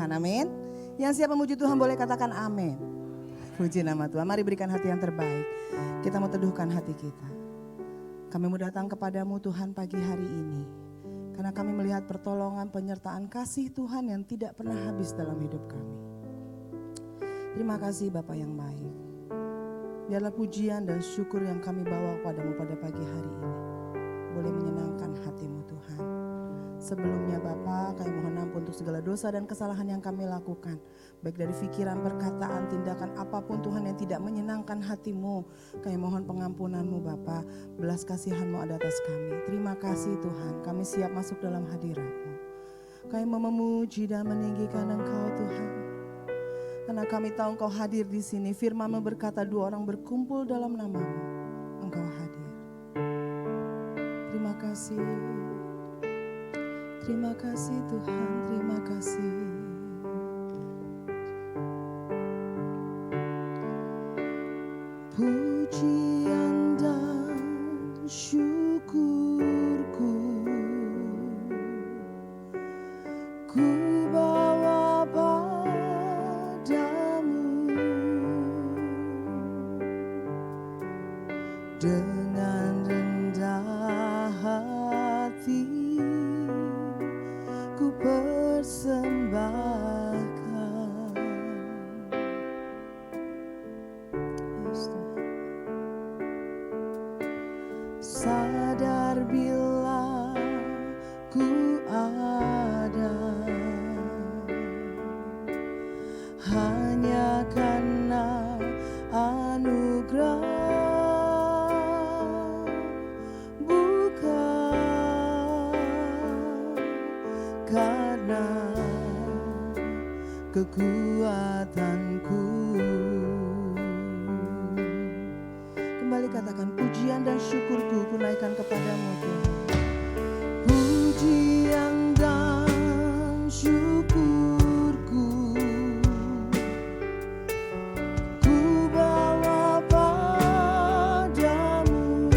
Tuhan, amin. Yang siap memuji Tuhan boleh katakan amin. Puji nama Tuhan, mari berikan hati yang terbaik. Kita mau teduhkan hati kita. Kami mau datang kepadamu Tuhan pagi hari ini. Karena kami melihat pertolongan, penyertaan kasih Tuhan yang tidak pernah habis dalam hidup kami. Terima kasih Bapa yang baik. Biarlah pujian dan syukur yang kami bawa kepadamu pada pagi hari ini boleh menyenangkan hatimu Tuhan. Sebelumnya Bapa, kami mohon ampun untuk segala dosa dan kesalahan yang kami lakukan. Baik dari pikiran, perkataan, tindakan apapun Tuhan yang tidak menyenangkan hatimu. Kami mohon pengampunanmu Bapa, belas kasihanmu ada atas kami. Terima kasih Tuhan, kami siap masuk dalam hadiratmu. Kami mau memuji dan meninggikan Engkau Tuhan. Karena kami tahu Engkau hadir di sini. Firman-Mu berkata 2 orang berkumpul dalam nama-Mu, Engkau hadir. Terima kasih. Terima kasih Tuhan, terima kasih. Pujian dan syukurku ku bawa padamu dengan rendah hati. Ku persembahkan. Yes, sadar bila ku ada hanya karena anugerah. Karena kekuatanku. Kembali katakan, pujian dan syukurku ku naikkan kepadamu Tuhan. Pujian dan syukurku ku bawa padamu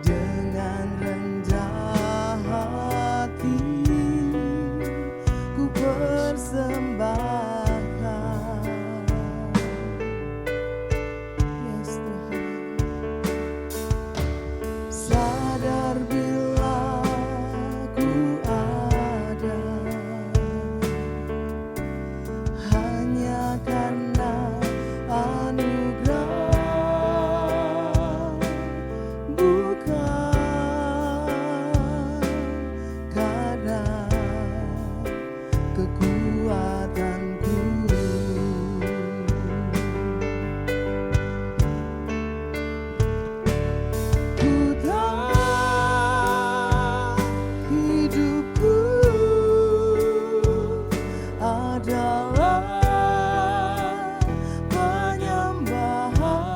dengan rendah hati. Ku persembahkan. Yes Tuhan. Sadar bila ku ada hanya karena anugerah, bukan karena kekuatanku. Ku tahu hidupku adalah penyembahan.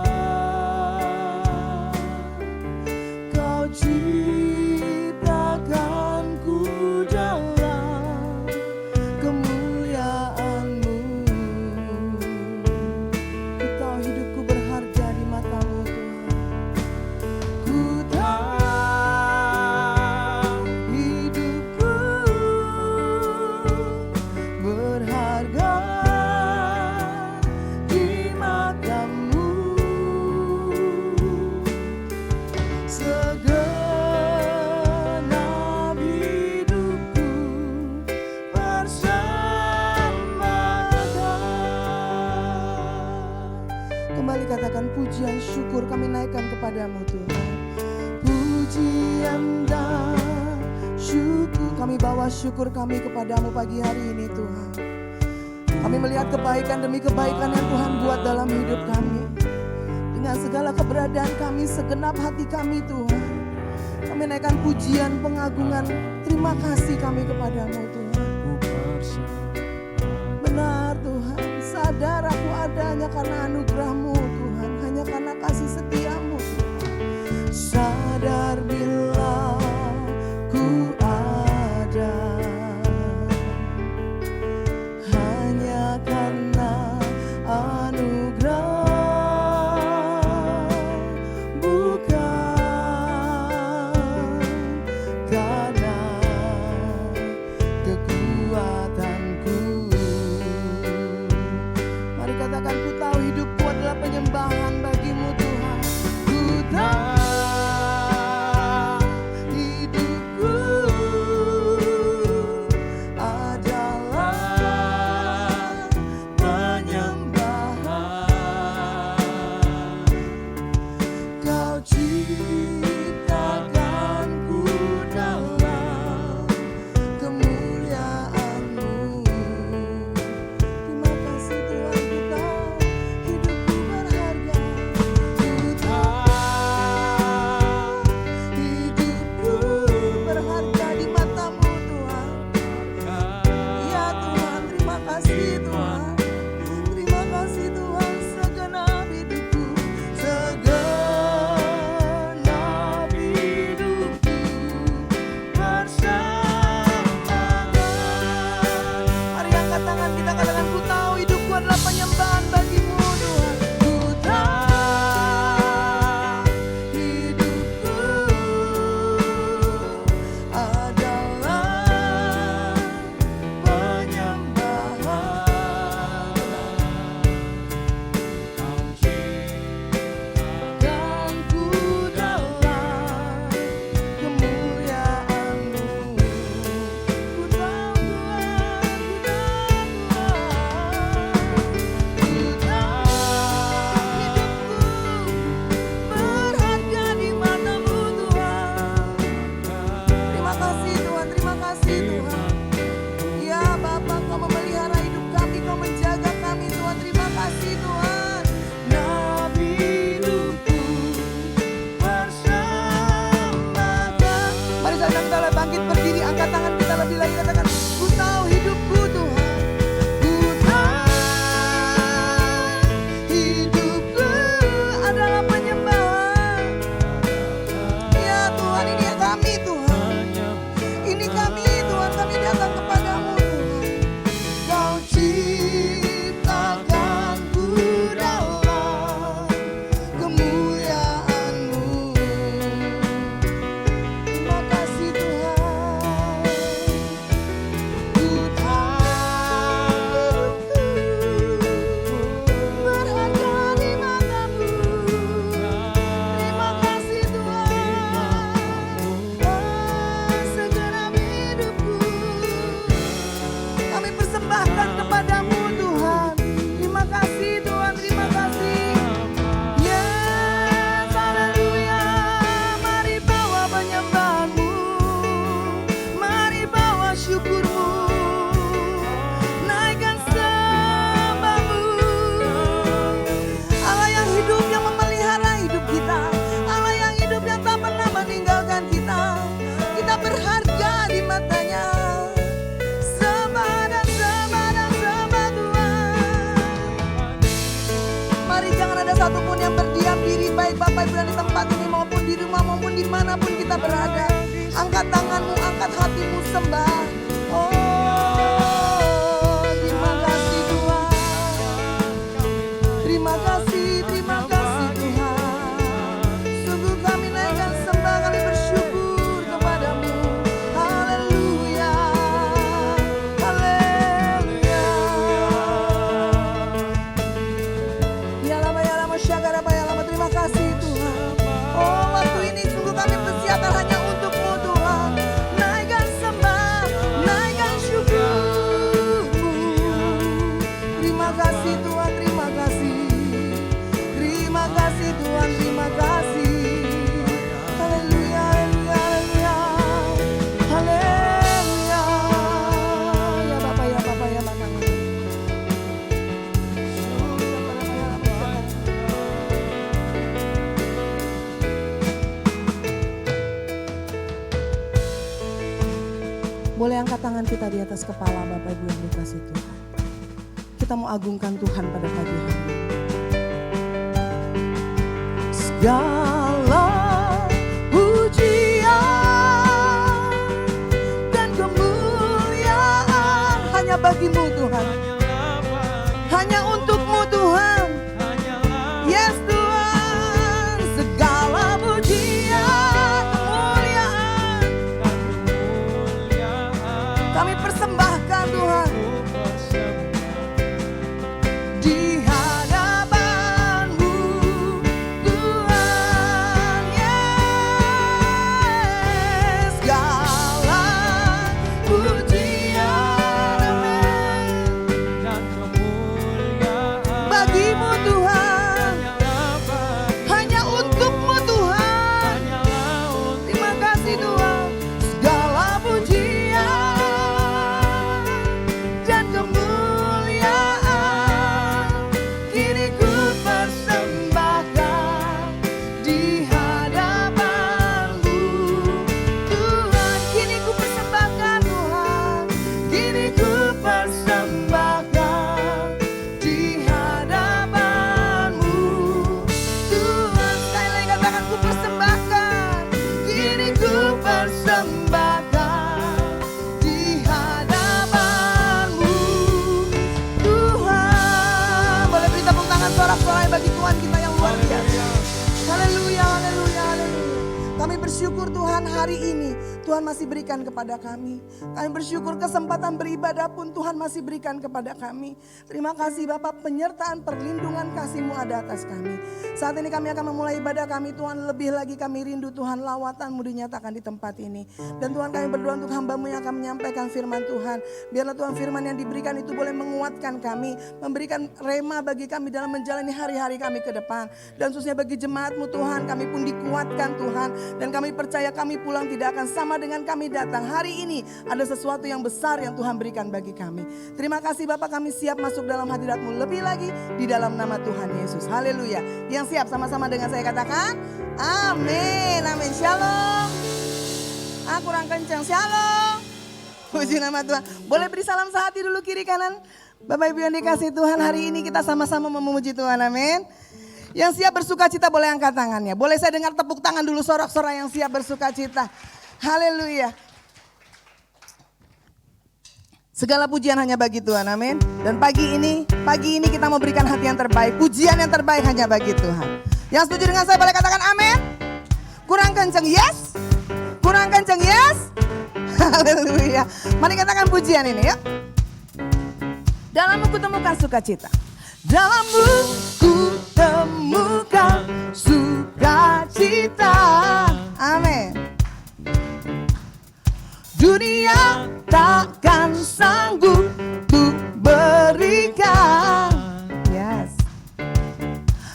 Kau ciptakanku dalam kemuliaan-Mu. Ku tahu hidupku berharga di mata-Mu Tuhan. Ku tahu hidupku berharga di mata-Mu. Segenap hidupku persembahkan. Kembali katakan, pujian syukur kami naikkan kepadamu Tuhan. Pujian dan syukur, kami bawa syukur kami kepadamu pagi hari ini Tuhan. Kami melihat kebaikan demi kebaikan yang Tuhan buat dalam hidup kami. Dengan segala keberadaan kami, segenap hati kami Tuhan, kami naikkan pujian, pengagungan, terima kasih kami kepadamu Tuhan. Benar Tuhan, sadar aku ada hanya karena anugerah-Mu Tuhan, hanya karena kasih setia-Mu Tuhan. Sadar bila ku ada hanya karena anugerah, bukan karena berada. Angkat tanganmu, angkat hatimu, sembah. Oh, terima kasih Tuhan. Terima kasih Tuhan. Sungguh kami naikkan sembah, kami bersyukur kepadamu. Haleluya, haleluya. Ya lama, syakara ya lama. Terima kasih Tuhan. Oh, waktu ini sungguh kami bersiapkan hanya untuk-Mu Tuhan. Naikkan sembah, naikkan syukur-Mu. Terima kasih Tuhan, terima kasih. Terima kasih Tuhan, terima kasih. Haleluya, haleluya, haleluya. Ya Bapa, ya Bapa, ya Bapa. Boleh angkat tangan kita di atas kepala Bapak Ibu yang dikasihi Tuhan. Kita mau agungkan Tuhan pada pagi hari ini. Segala pujian dan kemuliaan hanya bagi-Mu Tuhan. Hanya untuk-Mu Tuhan. Yes Tuhan. Segala pujian, kemuliaan kami persembahkan Tuhan. Di hadapan-Mu Tuhan, yes. Segala pujian, amin, dan kemuliaan bagi-Mu Tuhan. Hanya untuk-Mu Tuhan. Terima kasih Tuhan. Segala pujian dan kemuliaan kini ku persembahkan di hadapan-Mu Tuhan. Kini ku persembahkan Tuhan. Kini ku persembahkan di hadapan-Mu Tuhan. Sekali lagi katakan, ku persembahkan. Kini ku persembahkan di hadapan-Mu Tuhan. Boleh beri tepuk tangan sorak-sorai bagi Tuhan kita yang luar biasa. Haleluya, haleluya, haleluya. Kami bersyukur Tuhan hari ini Tuhan masih berikan kepada kami. Kami bersyukur kesempatan beribadah pun Tuhan masih berikan kepada kami. Terima kasih Bapak, penyertaan perlindungan kasih-Mu ada atas kami. Saat ini kami akan memulai ibadah kami Tuhan. Lebih lagi kami rindu Tuhan, lawatan-Mu dinyatakan di tempat ini. Dan Tuhan kami berdoa untuk hamba-Mu yang akan menyampaikan firman Tuhan. Biarlah Tuhan firman yang diberikan itu boleh menguatkan kami. Memberikan rema bagi kami dalam menjalani hari-hari kami ke depan. Dan khususnya bagi jemaat-Mu Tuhan, kami pun dikuatkan Tuhan. Dan kami percaya kami pulang tidak akan sama dengan kami datang. Hari ini ada sesuatu yang besar yang Tuhan berikan bagi kami. Terima kasih Bapak, kami siap masuk dalam hadirat-Mu lebih lagi di dalam nama Tuhan Yesus. Haleluya. Yang siap sama-sama dengan saya katakan amin, amin. Shalom. Kurang kencang. Shalom. Puji nama Tuhan. Boleh beri salam sehati dulu kiri kanan. Bapak Ibu yang dikasih Tuhan, hari ini kita sama-sama memuji Tuhan, amin. Yang siap bersuka cita boleh angkat tangannya. Boleh saya dengar tepuk tangan dulu, sorak-sorai yang siap bersuka cita. Haleluya. Segala pujian hanya bagi Tuhan, amin. Dan pagi ini kita mau berikan hati yang terbaik. Pujian yang terbaik hanya bagi Tuhan. Yang setuju dengan saya boleh katakan amin. Kurang kenceng, yes. Kurang kenceng, yes. Haleluya. Mari katakan pujian ini, yuk. Dalammu kutemukan sukacita. Dalammu kutemukan sukacita. Amin. Dunia takkan sanggup untuk berikan. Yes.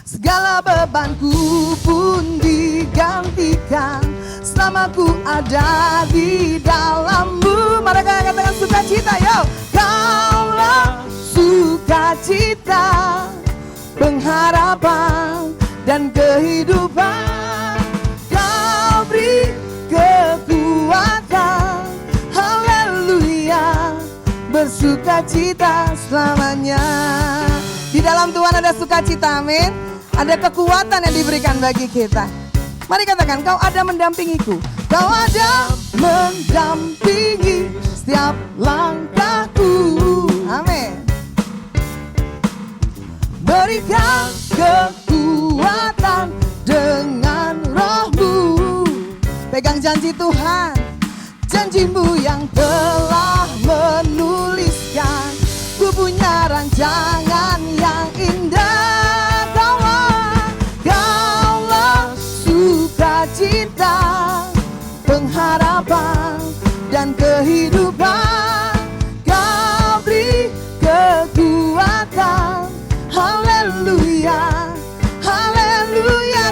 Segala bebanku pun digantikan selama ku ada di dalammu. Mereka katakan sukacita, yo. Kaulah sukacita, pengharapan dan kehidupan. Kau beri kekuatan, haleluya, bersukacita selamanya. Di dalam Tuhan ada sukacita, amin. Ada kekuatan yang diberikan bagi kita. Mari katakan, kau ada mendampingiku. Kau ada mendampingi setiap langkahku. Amin. Berikan kekuatan dengan roh-Mu. Pegang janji Tuhan, janji-Mu yang telah menuliskan. Ku punya rancangan yang indah. Kaulah sukacita, pengharapan dan kehidupan. Kau beri kekuatan. Haleluya, haleluya.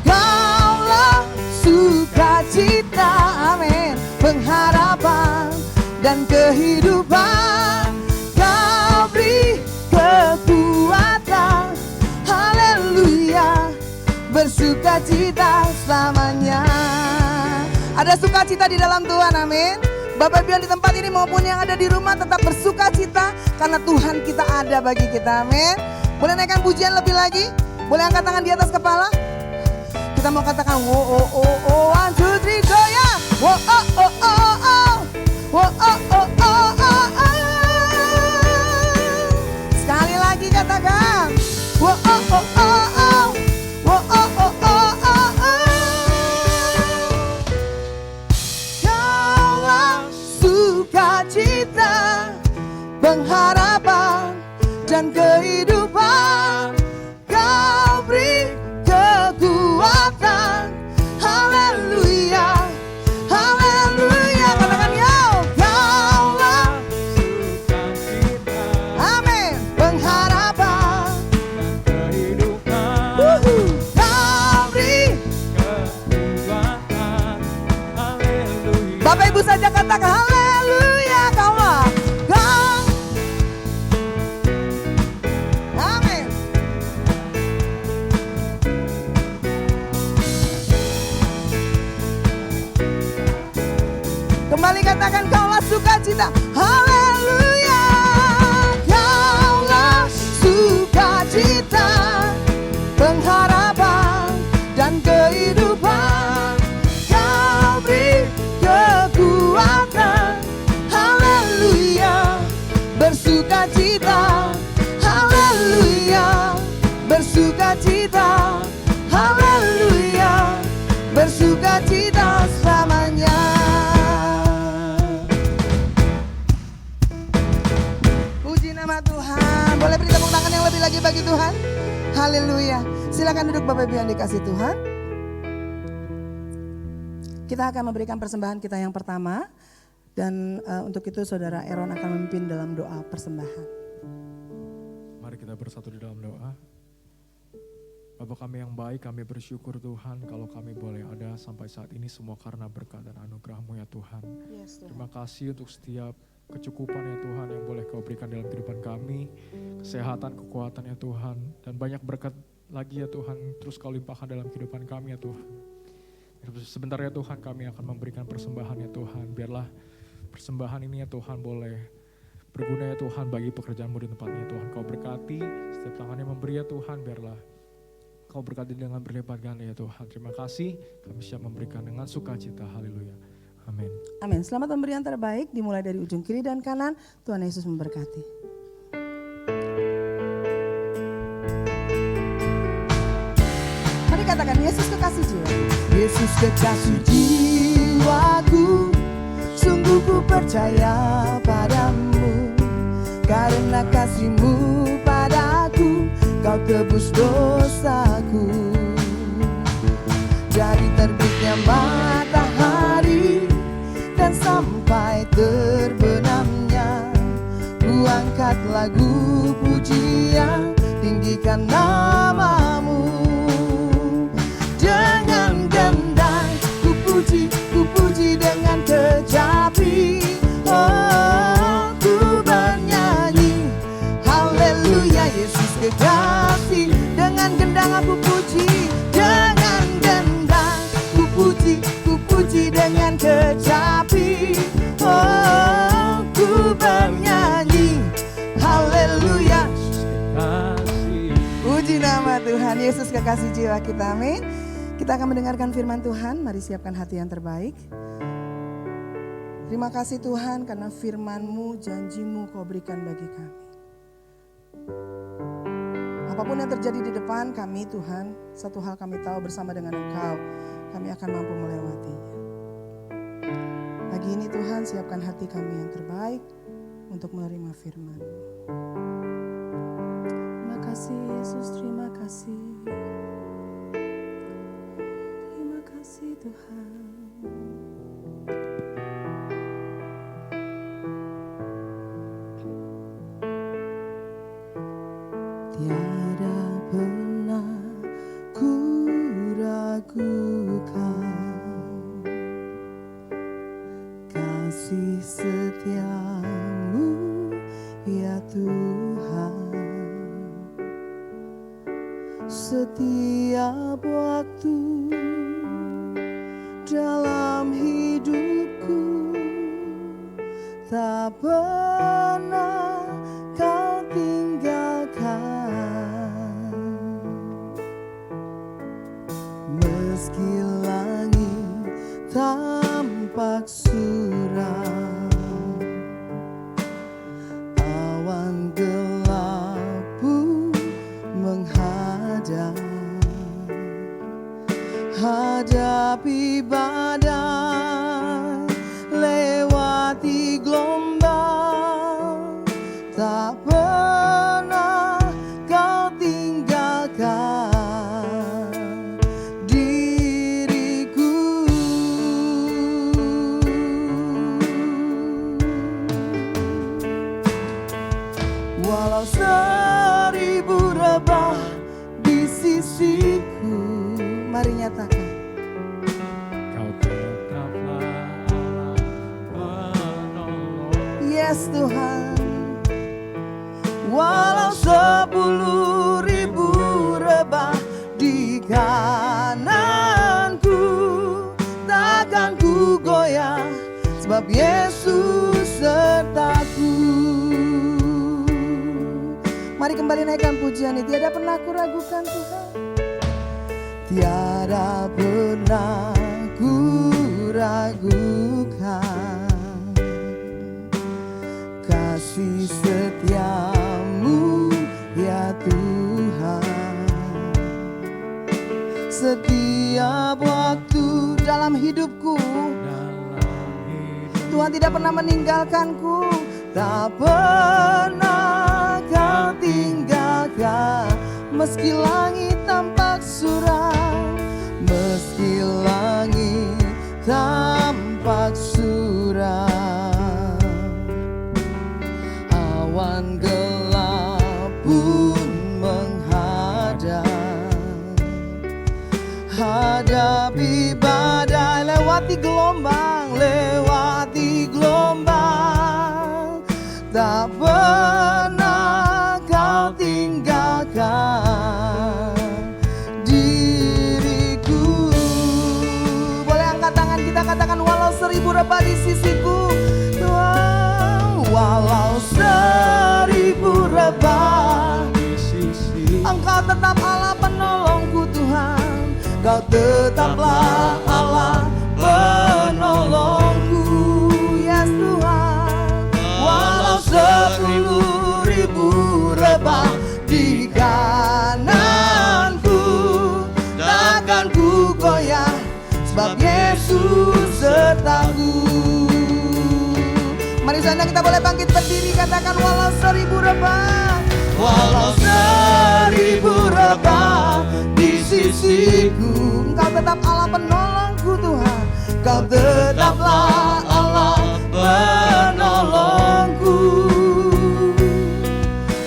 Kaulah sukacita, amin, pengharapan dan kehidupan. Kau beri kekuatan. Haleluya, bersukacita selamanya. Ada sukacita di dalam Tuhan, amin. Bapak Ibu yang di tempat ini maupun yang ada di rumah tetap bersukacita karena Tuhan kita ada bagi kita, amin. Boleh naikkan pujian lebih lagi? Boleh angkat tangan di atas kepala? Kita mau katakan wo oh oh oh 1 2 3 goyang. Wo oh oh oh oh. Wo oh oh oh oh oh. Sekali lagi katakan wo oh oh oh oh. Wo oh oh oh oh oh. Kaulah sukacita, pengharapan dan kehidupan. Kau beri kekuatan. Haleluya, haleluya. Katakan yo. Kaulah sukacita, amin, pengharapan dan kehidupan. Kau beri Kekuatan, haleluya. Bapak Ibu saja katakan haleluya. Kaulah amin. Kembali katakan kaulah sukacita. Haleluya. Kaulah sukacita, pengharapan dan kehidupan. Kau beri kekuatan. Haleluya, bersukacita. Haleluya, bersukacita. Haleluya, bersukacita selamanya. Puji nama Tuhan. Boleh beri tepuk tangan yang lebih lagi bagi Tuhan. Haleluya. Silakan duduk Bapak Ibu yang dikasih Tuhan. Kita akan memberikan persembahan kita yang pertama. Dan untuk itu Saudara Aaron akan memimpin dalam doa persembahan. Mari kita bersatu di dalam doa. Bapa kami yang baik, kami bersyukur Tuhan kalau kami boleh ada sampai saat ini semua karena berkat dan anugerah-Mu ya Tuhan. Yes, Tuhan. Terima kasih untuk setiap kecukupan ya Tuhan yang boleh Kau berikan dalam kehidupan kami. Kesehatan, kekuatan ya Tuhan. Dan banyak berkat lagi ya Tuhan, terus Kau limpahkan dalam kehidupan kami ya Tuhan. Sebentar ya Tuhan kami akan memberikan persembahan ya Tuhan. Biarlah persembahan ini ya Tuhan boleh berguna ya Tuhan bagi pekerjaan-Mu di tempat ini ya Tuhan. Kau berkati setiap tangan yang memberi ya Tuhan, biarlah Kau berkati dengan berlipat ganda ya Tuhan. Terima kasih, kami siap memberikan dengan sukacita. Haleluya. Amin. Amin. Selamat memberi yang terbaik dimulai dari ujung kiri dan kanan. Tuhan Yesus memberkati. Mari katakan Yesus kekasih jiwa. Yesus kekasih jiwaku, sungguh ku percaya padamu. Karena kasih-Mu padaku, Kau tebus dosaku. Dari terbitnya matahari dan sampai terbenamnya, ku angkat lagu pujian, tinggikan nama-Mu. Dengan gendang ku puji dengan kecapi. Oh, ku bernyanyi haleluya. Yesus kekasih, dengan gendang aku puji. Dengan gendang ku puji dengan kecapi. Oh, ku bernyanyi haleluya. Kasih. Puji nama Tuhan. Yesus kekasih jiwa kita, amin. Kita Kita akan mendengarkan firman Tuhan, mari siapkan hati yang terbaik. Terima kasih Tuhan karena firman-Mu, janji-Mu Kau berikan bagi kami. Apapun yang terjadi di depan kami Tuhan, satu hal kami tahu bersama dengan Engkau, kami akan mampu melewatinya. Pagi ini Tuhan siapkan hati kami yang terbaik untuk menerima firman-Mu. Terima kasih Yesus, terima kasih. Terima kasih Tuhan. Tiada pernah ku ragukan kasih setia-Mu ya Tuhan. Setiap waktu dalam hidupku tak pernah Kau tinggalkan. Meski langit tampak suram, awan gelap pun menghadap. Hadapi badai, lewati gelombang, tak pernah Kau tinggalkan diriku. Walau 1000 rebah di sisiku, mari nyatakan. Kau tetaplah Allah penolong. Yes Tuhan. Walau 10.000 rebah di kananku, takkan ku goyah, sebab Yesus sertaku. Mari kembali naikkan pujian ini. Tiada pernah ku ragukan Tuhan. Tiada pernah ku ragukan kasih setia-Mu ya Tuhan. Setiap waktu dalam hidupku, Tuhan tidak pernah meninggalkanku. Tak pernah Kau tinggalkan. Meski langit tampak suram, meski langit tampak suram, awan gelap pun menghadap. Hadapi badai, lewati gelombang, tak pernah Kau tinggalkan diriku. Boleh angkat tangan kita katakan, walau 1000 rebah di sisiku Tuhan. Walau 1000 rebah di sisi, Engkau tetap Allah penolongku Tuhan. Kau tetaplah Allah penolongku. Yes Tuhan. Walau 10.000 rebah di kananku, takkan ku goyah, sebab Yesus sertaku. Mari sana kita boleh bangkit berdiri, katakan walau 1000 rebah. Walau 1000 rebah di sisiku, Engkau tetap Allah penolongku Tuhan. Kau tetaplah Allah penolongku.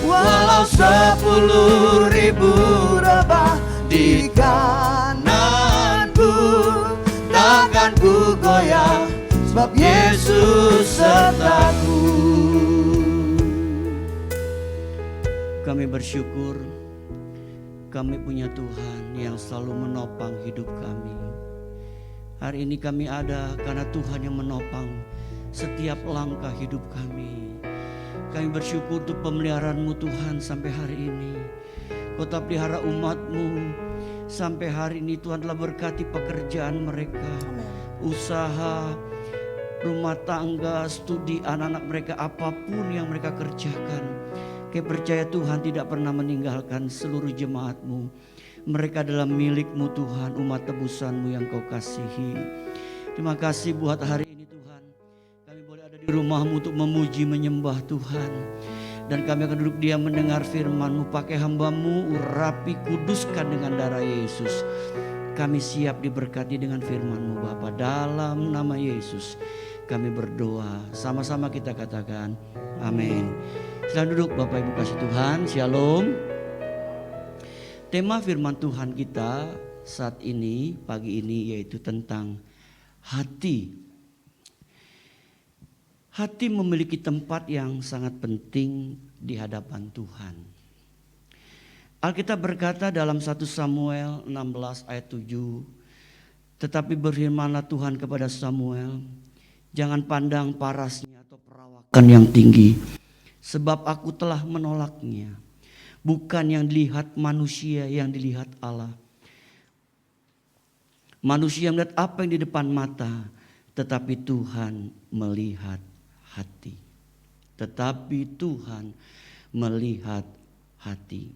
Walau 10.000 rebah di kananku, takkan ku goyah, sebab Yesus sertaku. Kami bersyukur kami punya Tuhan yang selalu menopang hidup kami. Hari ini kami ada karena Tuhan yang menopang setiap langkah hidup kami. Kami bersyukur untuk pemeliharaan-Mu Tuhan sampai hari ini. Kau tak pelihara umat-Mu Sampai hari ini Tuhan telah berkati pekerjaan mereka, usaha, rumah tangga, studi anak-anak mereka, apapun yang mereka kerjakan. Kami percaya Tuhan tidak pernah meninggalkan seluruh jemaat-Mu. Mereka adalah milik-Mu Tuhan, umat tebusan-Mu yang Kau kasihi. Terima kasih buat hari ini Tuhan. Kami boleh ada di rumah-Mu untuk memuji menyembah Tuhan. Dan kami akan duduk diam mendengar firman-Mu. Pakai hamba-Mu, urapi, kuduskan dengan darah Yesus. Kami siap diberkati dengan firman-Mu Bapa. Dalam nama Yesus kami berdoa. Sama-sama kita katakan amin. Silakan duduk Bapak Ibu kasih Tuhan. Shalom. Tema firman Tuhan kita saat ini, pagi ini, yaitu tentang hati. Hati memiliki tempat yang sangat penting di hadapan Tuhan. Alkitab berkata dalam 1 Samuel 16 ayat 7, tetapi berfirmanlah Tuhan kepada Samuel, jangan pandang parasnya atau perawakan yang tinggi, sebab aku telah menolaknya. Bukan yang dilihat manusia, yang dilihat Allah. Manusia melihat apa yang di depan mata, tetapi Tuhan melihat hati. Tetapi Tuhan melihat hati.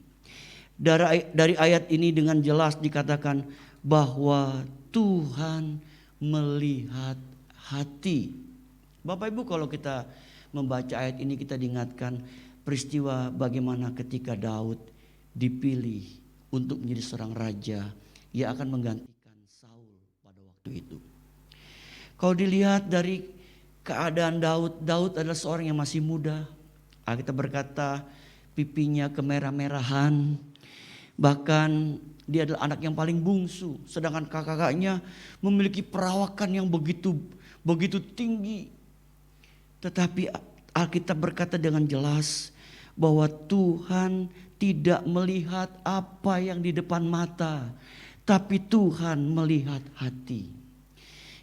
Dari ayat ini dengan jelas dikatakan bahwa Tuhan melihat hati. Bapak Ibu, kalau kita membaca ayat ini kita diingatkan peristiwa bagaimana ketika Daud dipilih untuk menjadi seorang raja. Ia akan menggantikan Saul pada waktu itu. Kalau dilihat dari keadaan Daud, Daud adalah seorang yang masih muda. Alkitab berkata pipinya kemerah-merahan. Bahkan dia adalah anak yang paling bungsu. Sedangkan kakak-kakaknya memiliki perawakan yang begitu tinggi. Tetapi Alkitab berkata dengan jelas bahwa Tuhan tidak melihat apa yang di depan mata, tapi Tuhan melihat hati.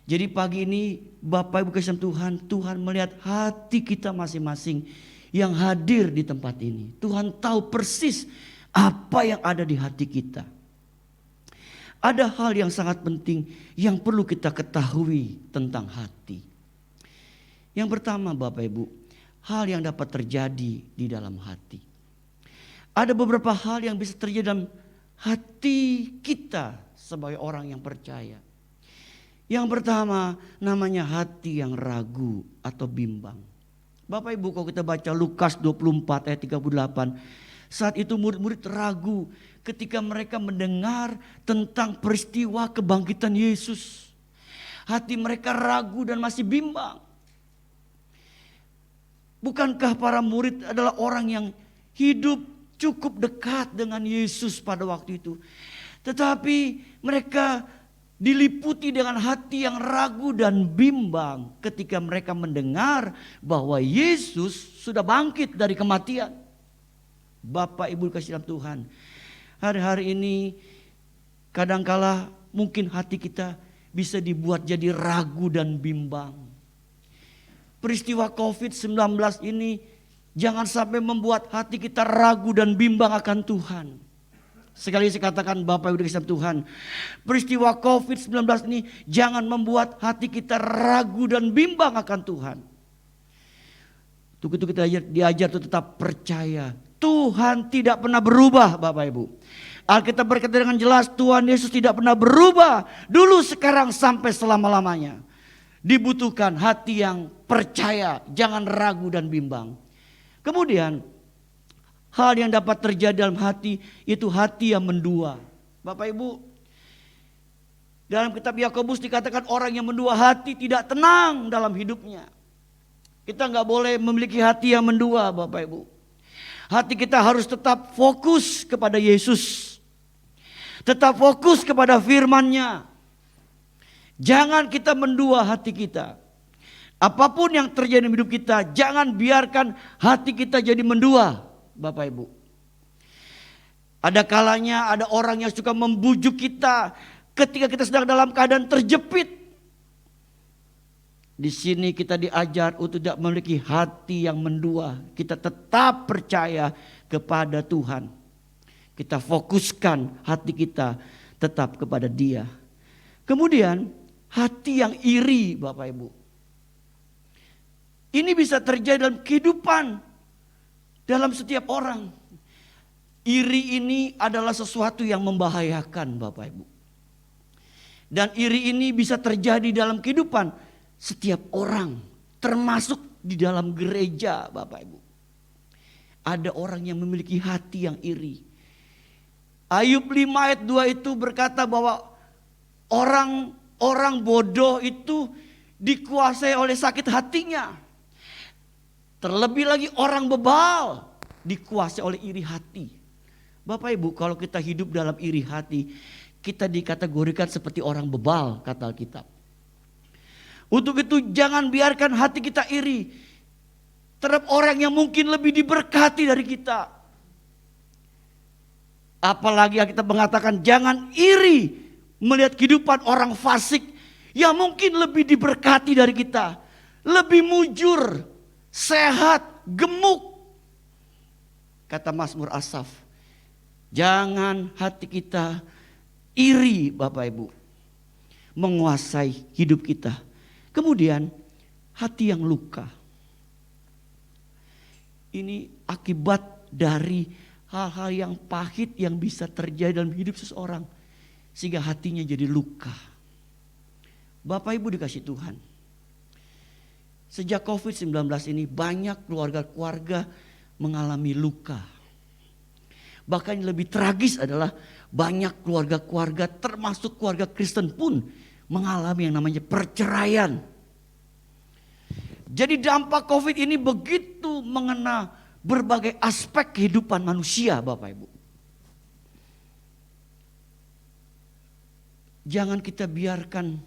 Jadi pagi ini Bapak Ibu kasih Tuhan, Tuhan melihat hati kita masing-masing yang hadir di tempat ini. Tuhan tahu persis apa yang ada di hati kita. Ada hal yang sangat penting yang perlu kita ketahui tentang hati. Yang pertama Bapak Ibu, hal yang dapat terjadi di dalam hati. Ada beberapa hal yang bisa terjadi dalam hati kita sebagai orang yang percaya. Yang pertama namanya hati yang ragu atau bimbang. Bapak Ibu, kalau kita baca Lukas 24 ayat 38. Saat itu murid-murid ragu ketika mereka mendengar tentang peristiwa kebangkitan Yesus. Hati mereka ragu dan masih bimbang. Bukankah para murid adalah orang yang hidup cukup dekat dengan Yesus pada waktu itu. Tetapi mereka diliputi dengan hati yang ragu dan bimbang ketika mereka mendengar bahwa Yesus sudah bangkit dari kematian. Bapak Ibu kasih dalam Tuhan, hari-hari ini kadangkala mungkin hati kita bisa dibuat jadi ragu dan bimbang. Peristiwa COVID-19 ini jangan sampai membuat hati kita ragu dan bimbang akan Tuhan. Sekali saya katakan Bapak Ibu dikasih Tuhan, peristiwa COVID-19 ini jangan membuat hati kita ragu dan bimbang akan Tuhan. Untuk itu kita diajar untuk tetap percaya. Tuhan tidak pernah berubah Bapak Ibu. Alkitab berkata dengan jelas Tuhan Yesus tidak pernah berubah. Dulu, sekarang, sampai selama-lamanya. Dibutuhkan hati yang percaya, jangan ragu dan bimbang. Kemudian hal yang dapat terjadi dalam hati itu hati yang mendua. Bapak Ibu, dalam kitab Yakobus dikatakan orang yang mendua hati tidak tenang dalam hidupnya. Kita nggak boleh memiliki hati yang mendua Bapak Ibu. Hati kita harus tetap fokus kepada Yesus. Tetap fokus kepada firman-Nya. Jangan kita mendua hati kita. Apapun yang terjadi di hidup kita, jangan biarkan hati kita jadi mendua, Bapak Ibu. Ada kalanya ada orang yang suka membujuk kita ketika kita sedang dalam keadaan terjepit. Di sini kita diajar untuk tidak memiliki hati yang mendua. Kita tetap percaya kepada Tuhan. Kita fokuskan hati kita tetap kepada Dia. Kemudian hati yang iri, Bapak Ibu. Ini bisa terjadi dalam kehidupan, dalam setiap orang. Iri ini adalah sesuatu yang membahayakan, Bapak Ibu. Dan iri ini bisa terjadi dalam kehidupan setiap orang, termasuk di dalam gereja, Bapak Ibu. Ada orang yang memiliki hati yang iri. Ayub 5 ayat 2 itu berkata bahwa orang bodoh itu dikuasai oleh sakit hatinya. Terlebih lagi orang bebal dikuasai oleh iri hati. Bapak Ibu, kalau kita hidup dalam iri hati, kita dikategorikan seperti orang bebal, kata Alkitab. Untuk itu jangan biarkan hati kita iri terhadap orang yang mungkin lebih diberkati dari kita. Apalagi kita mengatakan jangan iri melihat kehidupan orang fasik yang mungkin lebih diberkati dari kita. Lebih mujur, sehat, gemuk. Kata Mazmur Asaf, jangan hati kita iri, Bapak Ibu, menguasai hidup kita. Kemudian hati yang luka. Ini akibat dari hal-hal yang pahit yang bisa terjadi dalam hidup seseorang, sehingga hatinya jadi luka. Bapak Ibu dikasih Tuhan, sejak COVID-19 ini banyak keluarga-keluarga mengalami luka. Bahkan yang lebih tragis adalah banyak keluarga-keluarga termasuk keluarga Kristen pun mengalami yang namanya perceraian. Jadi dampak COVID ini begitu mengena berbagai aspek kehidupan manusia, Bapak Ibu. Jangan kita biarkan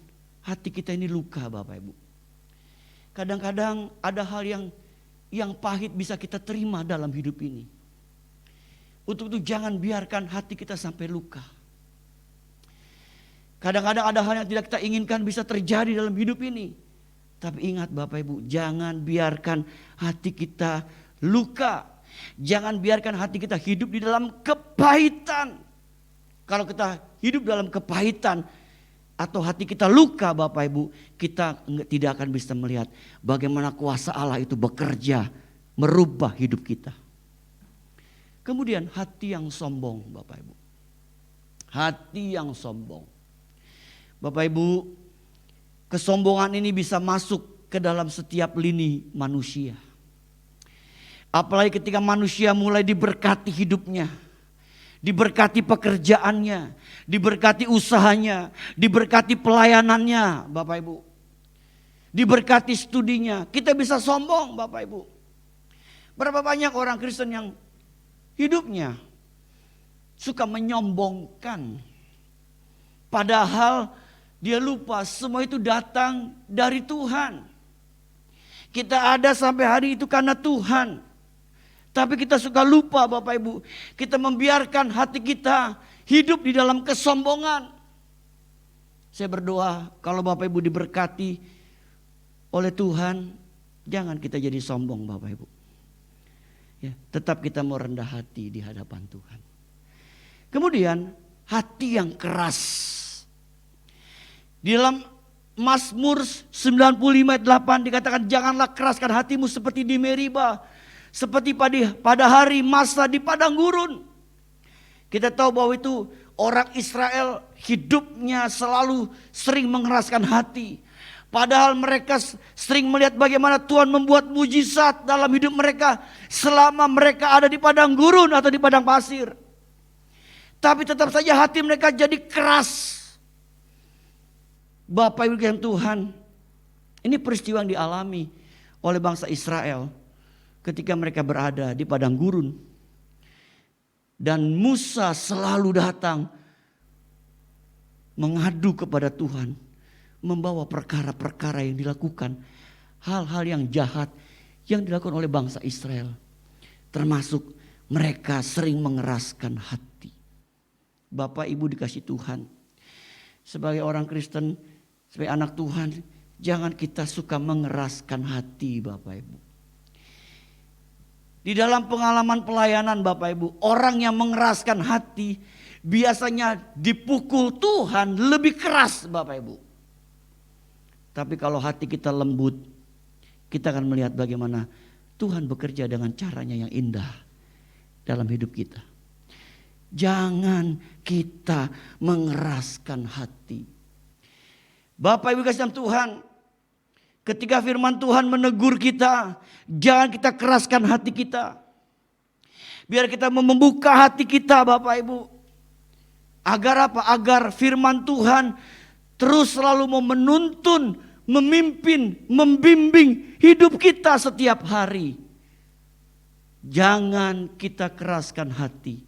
hati kita ini luka, Bapak Ibu. Kadang-kadang ada hal yang pahit bisa kita terima dalam hidup ini. Untuk itu jangan biarkan hati kita sampai luka. Kadang-kadang ada hal yang tidak kita inginkan bisa terjadi dalam hidup ini. Tapi ingat Bapak Ibu, jangan biarkan hati kita luka. Jangan biarkan hati kita hidup di dalam kepahitan. Kalau kita hidup dalam kepahitan atau hati kita luka, Bapak Ibu, kita tidak akan bisa melihat bagaimana kuasa Allah itu bekerja merubah hidup kita. Kemudian hati yang sombong, Bapak Ibu. Hati yang sombong. Bapak Ibu, kesombongan ini bisa masuk ke dalam setiap lini manusia. Apalagi ketika manusia mulai diberkati hidupnya, diberkati pekerjaannya, diberkati usahanya, diberkati pelayanannya, Bapak Ibu. Diberkati studinya, kita bisa sombong, Bapak Ibu. Berapa banyak orang Kristen yang hidupnya suka menyombongkan, padahal dia lupa semua itu datang dari Tuhan. Kita ada sampai hari itu karena Tuhan. Tapi kita suka lupa, Bapak Ibu. Kita membiarkan hati kita hidup di dalam kesombongan. Saya berdoa kalau Bapak Ibu diberkati oleh Tuhan, jangan kita jadi sombong, Bapak Ibu. Ya, tetap kita mau rendah hati di hadapan Tuhan. Kemudian hati yang keras. Di dalam Mazmur 95 ayat 8 dikatakan, janganlah keraskan hatimu seperti di Meriba, seperti pada hari masa di padang gurun. Kita tahu bahwa itu orang Israel hidupnya selalu sering mengeraskan hati. Padahal mereka sering melihat bagaimana Tuhan membuat mujizat dalam hidup mereka selama mereka ada di padang gurun atau di padang pasir. Tapi tetap saja hati mereka jadi keras. Bapak Ibu yang Tuhan, ini peristiwa yang dialami oleh bangsa Israel ketika mereka berada di padang gurun. Dan Musa selalu datang mengadu kepada Tuhan, membawa perkara-perkara yang dilakukan, hal-hal yang jahat yang dilakukan oleh bangsa Israel. Termasuk mereka sering mengeraskan hati. Bapak Ibu dikasih Tuhan, sebagai orang Kristen, sebagai anak Tuhan, jangan kita suka mengeraskan hati, Bapak Ibu. Di dalam pengalaman pelayanan, Bapak Ibu, orang yang mengeraskan hati biasanya dipukul Tuhan lebih keras Bapak Ibu. Tapi kalau hati kita lembut, kita akan melihat bagaimana Tuhan bekerja dengan caranya yang indah dalam hidup kita. Jangan kita mengeraskan hati. Bapak Ibu kasih Tuhan, ketika firman Tuhan menegur kita, jangan kita keraskan hati kita. Biar kita membuka hati kita Bapak Ibu. Agar apa? Agar firman Tuhan terus selalu mau menuntun, memimpin, membimbing hidup kita setiap hari. Jangan kita keraskan hati.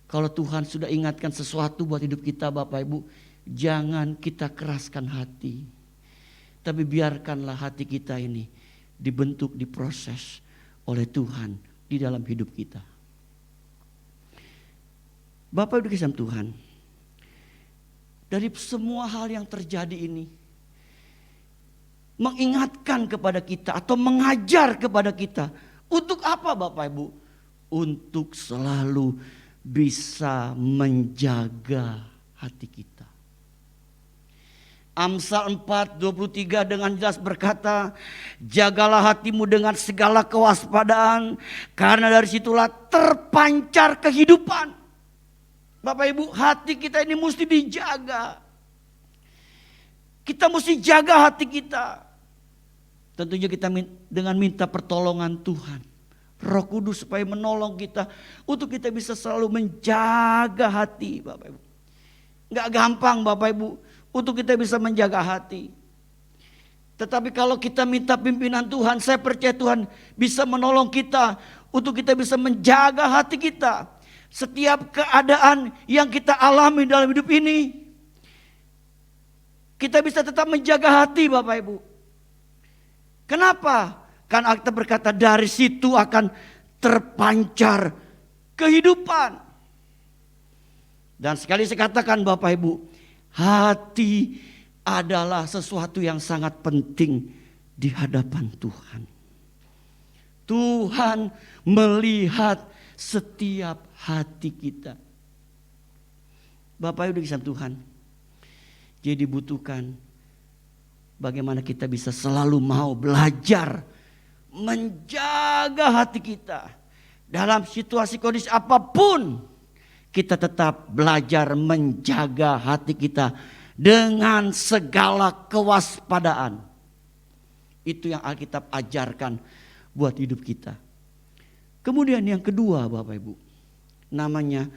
Kalau Tuhan sudah ingatkan sesuatu buat hidup kita Bapak Ibu, jangan kita keraskan hati. Tapi biarkanlah hati kita ini dibentuk, diproses oleh Tuhan di dalam hidup kita. Bapak Ibu dikasihi Tuhan, dari semua hal yang terjadi ini, mengingatkan kepada kita atau mengajar kepada kita. Untuk apa Bapak Ibu? Untuk selalu bisa menjaga hati kita. Amsal 4:23 dengan jelas berkata, jagalah hatimu dengan segala kewaspadaan, karena dari situlah terpancar kehidupan. Bapak Ibu, hati kita ini mesti dijaga. Kita mesti jaga hati kita. Tentunya kita dengan minta pertolongan Tuhan, Roh Kudus supaya menolong kita untuk kita bisa selalu menjaga hati Bapak Ibu. Gak gampang Bapak Ibu untuk kita bisa menjaga hati. Tetapi kalau kita minta pimpinan Tuhan, saya percaya Tuhan bisa menolong kita untuk kita bisa menjaga hati kita. Setiap keadaan yang kita alami dalam hidup ini, kita bisa tetap menjaga hati Bapak Ibu. Kenapa? Karena Alkitab berkata dari situ akan terpancar kehidupan. Dan sekali saya katakan Bapak Ibu, hati adalah sesuatu yang sangat penting di hadapan Tuhan. Tuhan melihat setiap hati kita. Bapak Ibu dikasihi Tuhan, jadi dibutuhkan bagaimana kita bisa selalu mau belajar menjaga hati kita. Dalam situasi kondisi apapun, kita tetap belajar menjaga hati kita dengan segala kewaspadaan. Itu yang Alkitab ajarkan buat hidup kita. Kemudian yang kedua Bapak Ibu, namanya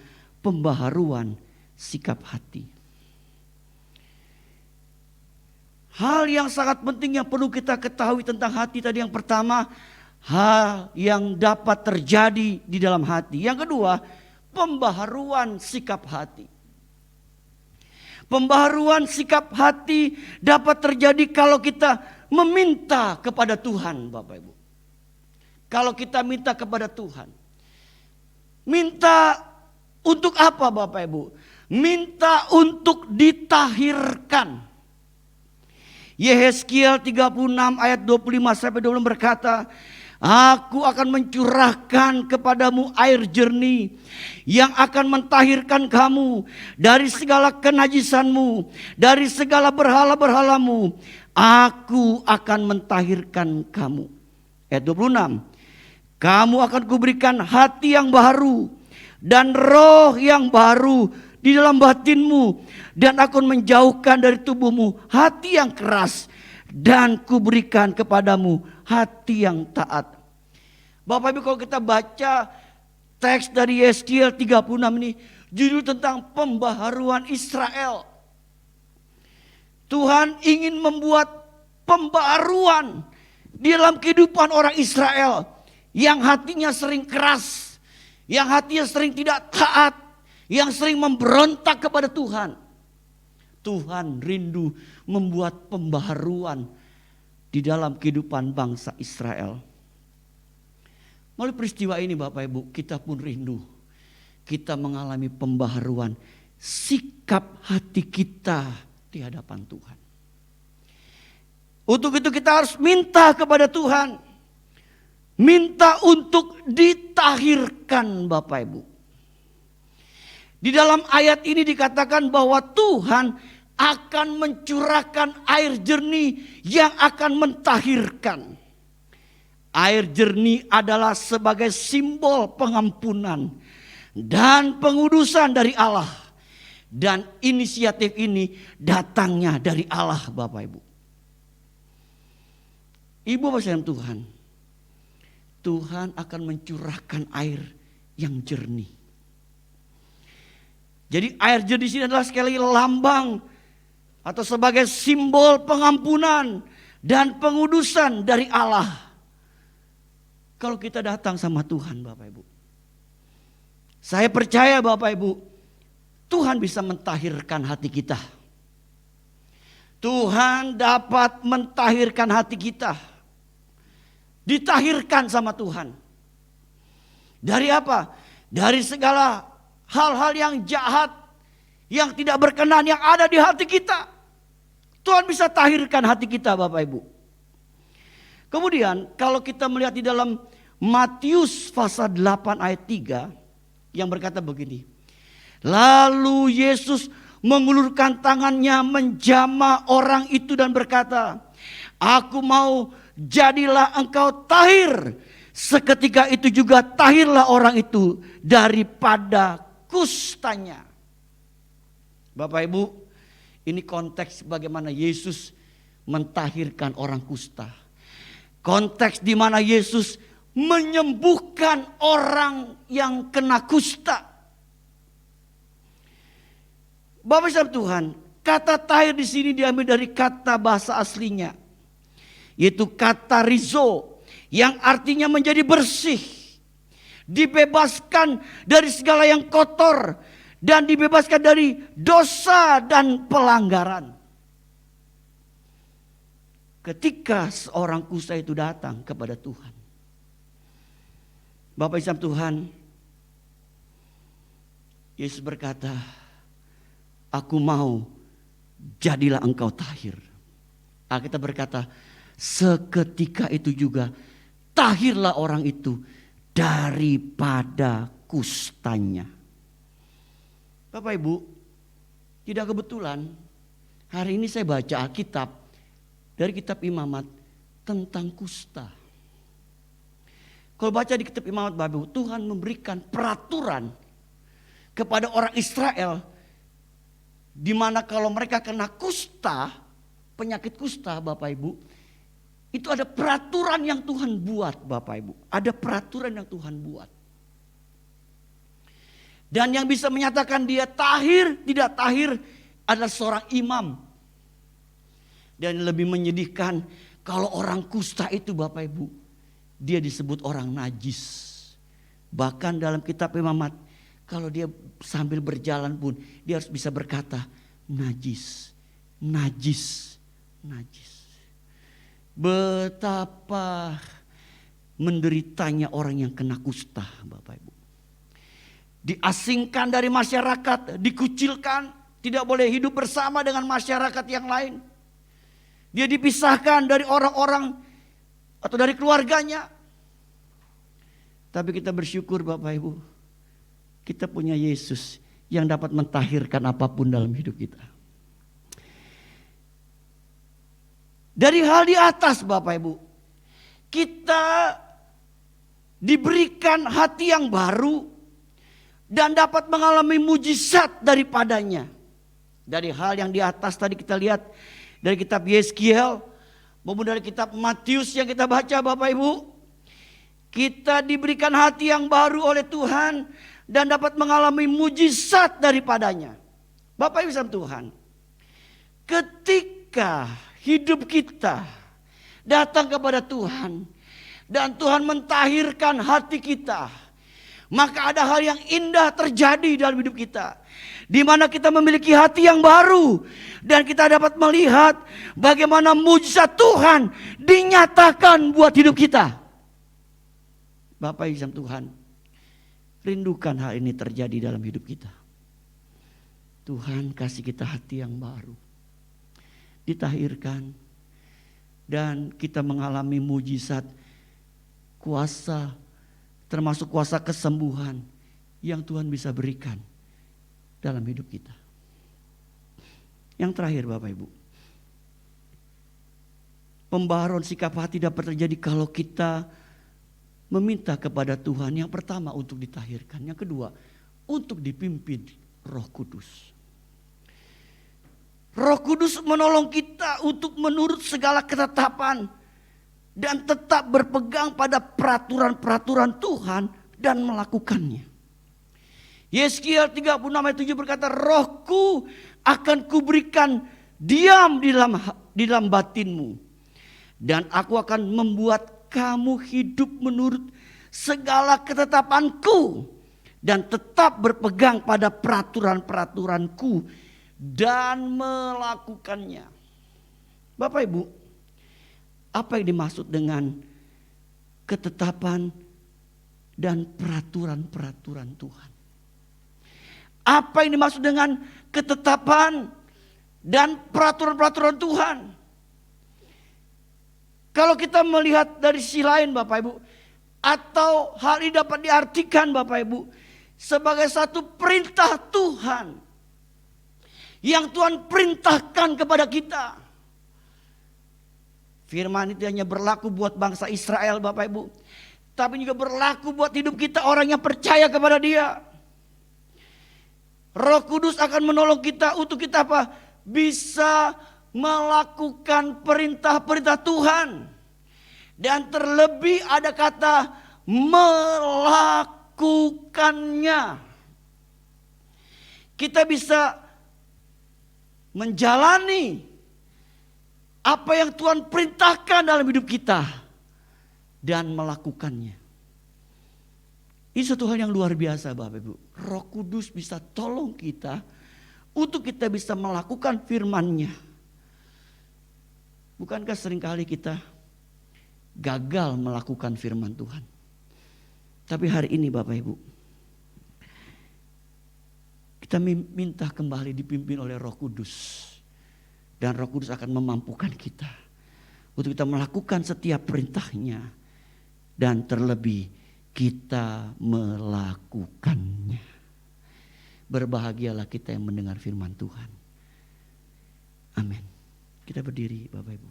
pembaharuan sikap hati. Hal yang sangat penting yang perlu kita ketahui tentang hati tadi, yang pertama, hal yang dapat terjadi di dalam hati. Yang kedua, pembaharuan sikap hati. Pembaharuan sikap hati dapat terjadi kalau kita meminta kepada Tuhan Bapak Ibu. Kalau kita minta kepada Tuhan. Minta untuk apa Bapak Ibu? Minta untuk ditahirkan. Yehezkiel 36 ayat 25 sampai 26 berkata, Aku akan mencurahkan kepadamu air jernih yang akan mentahirkan kamu dari segala kenajisanmu, dari segala berhala-berhalamu. Aku akan mentahirkan kamu. Ayat 26. Kamu akan kuberikan hati yang baru dan roh yang baru di dalam batinmu, dan akan menjauhkan dari tubuhmu hati yang keras, dan kuberikan kepadamu hati yang taat. Bapak Ibu, kalau kita baca teks dari Yehezkiel 36 ini, judul tentang pembaharuan Israel. Tuhan ingin membuat pembaharuan di dalam kehidupan orang Israel yang hatinya sering keras, yang hatinya sering tidak taat, yang sering memberontak kepada Tuhan. Tuhan rindu membuat pembaharuan di dalam kehidupan bangsa Israel. Melalui peristiwa ini Bapak Ibu, kita pun rindu. Kita mengalami pembaharuan sikap hati kita di hadapan Tuhan. Untuk itu kita harus minta kepada Tuhan. Minta untuk ditahirkan Bapak Ibu. Di dalam ayat ini dikatakan bahwa Tuhan akan mencurahkan air jernih yang akan mentahirkan. Air jernih adalah sebagai simbol pengampunan dan pengudusan dari Allah. Dan inisiatif ini datangnya dari Allah, Bapak Ibu. Ibu bapak saudara Tuhan, Tuhan akan mencurahkan air yang jernih. Jadi air jernih ini adalah sekali lambang atau sebagai simbol pengampunan dan pengudusan dari Allah. Kalau kita datang sama Tuhan, Bapak Ibu, saya percaya Bapak Ibu, Tuhan bisa mentahirkan hati kita. Tuhan dapat mentahirkan hati kita. Ditahirkan sama Tuhan. Dari apa? Dari segala hal-hal yang jahat, yang tidak berkenan, yang ada di hati kita. Tuhan bisa tahirkan hati kita, Bapak Ibu. Kemudian kalau kita melihat di dalam Matius pasal 8 ayat 3 yang berkata begini. Lalu Yesus mengulurkan tangannya menjamah orang itu dan berkata, aku mau jadilah engkau tahir. Seketika itu juga tahirlah orang itu daripada kustanya. Bapak Ibu, ini konteks bagaimana Yesus mentahirkan orang kusta. Konteks di mana Yesus menyembuhkan orang yang kena kusta. Bapak Ibu Tuhan, kata tahir di sini diambil dari kata bahasa aslinya, yaitu kata rizo, yang artinya menjadi bersih, dibebaskan dari segala yang kotor, dan dibebaskan dari dosa dan pelanggaran. Ketika seorang kusta itu datang kepada Tuhan, Bapak Ibu Tuhan, Yesus berkata, aku mau jadilah engkau tahir. Alkitab berkata, seketika itu juga tahirlah orang itu daripada kustanya. Bapak Ibu, tidak kebetulan hari ini saya baca Alkitab dari kitab Imamat tentang kusta. Kalau baca di kitab Imamat, Bapak Ibu, Tuhan memberikan peraturan kepada orang Israel, di mana kalau mereka kena kusta, penyakit kusta, Bapak Ibu, itu ada peraturan yang Tuhan buat, Bapak Ibu. Ada peraturan yang Tuhan buat. Dan yang bisa menyatakan dia tahir, tidak tahir adalah seorang imam. Dan lebih menyedihkan, kalau orang kusta itu Bapak Ibu, dia disebut orang najis. Bahkan dalam kitab Imamat, kalau dia sambil berjalan pun dia harus bisa berkata najis, najis, najis. Betapa menderitanya orang yang kena kusta, Bapak Ibu. Diasingkan dari masyarakat, dikucilkan, tidak boleh hidup bersama dengan masyarakat yang lain. Dia dipisahkan dari orang-orang atau dari keluarganya. Tapi kita bersyukur Bapak Ibu, kita punya Yesus yang dapat mentahirkan apapun dalam hidup kita. Dari hal di atas Bapak Ibu, kita diberikan hati yang baru dan dapat mengalami mujizat daripadanya. Dari hal yang di atas tadi kita lihat dari kitab Yeskiel maupun dari kitab Matius yang kita baca Bapak Ibu. Kita diberikan hati yang baru oleh Tuhan dan dapat mengalami mujizat daripadanya. Bapak Ibu sama Tuhan, ketika hidup kita datang kepada Tuhan dan Tuhan mentahirkan hati kita, maka ada hal yang indah terjadi dalam hidup kita, di mana kita memiliki hati yang baru dan kita dapat melihat bagaimana mujizat Tuhan dinyatakan buat hidup kita. Bapak Ibu Tuhan, rindukan hal ini terjadi dalam hidup kita. Tuhan kasih kita hati yang baru, ditahirkan, dan kita mengalami mujizat, kuasa, termasuk kuasa kesembuhan yang Tuhan bisa berikan dalam hidup kita. Yang terakhir Bapak Ibu, pembaharuan sikap hati dapat terjadi kalau kita meminta kepada Tuhan yang pertama untuk ditahirkan, yang kedua untuk dipimpin Roh Kudus. Roh Kudus menolong kita untuk menurut segala ketetapan dan tetap berpegang pada peraturan-peraturan Tuhan dan melakukannya. Yeskiel 36 ayat 7 berkata, Rohku akan kuberikan diam di dalam batinmu, dan aku akan membuat kamu hidup menurut segala ketetapanku dan tetap berpegang pada peraturan-peraturanku dan melakukannya. Bapak Ibu, apa yang dimaksud dengan ketetapan dan peraturan-peraturan Tuhan? Apa yang dimaksud dengan ketetapan dan peraturan-peraturan Tuhan? Kalau kita melihat dari sisi lain Bapak Ibu, atau hal ini dapat diartikan Bapak Ibu sebagai satu perintah Tuhan yang Tuhan perintahkan kepada kita. Firman itu hanya berlaku buat bangsa Israel Bapak Ibu, tapi juga berlaku buat hidup kita orang yang percaya kepada Dia. Roh Kudus akan menolong kita untuk kita apa? Bisa melakukan perintah-perintah Tuhan. Dan terlebih ada kata melakukannya. Kita bisa menjalani apa yang Tuhan perintahkan dalam hidup kita dan melakukannya. Ini suatu hal yang luar biasa Bapak Ibu. Roh Kudus bisa tolong kita untuk kita bisa melakukan firman-Nya. Bukankah seringkali kita gagal melakukan firman Tuhan? Tapi hari ini Bapak Ibu, kita minta kembali dipimpin oleh Roh Kudus. Dan Roh Kudus akan memampukan kita untuk kita melakukan setiap perintah-Nya. Dan terlebih kita melakukannya. Berbahagialah kita yang mendengar firman Tuhan. Amin. Kita berdiri Bapak Ibu.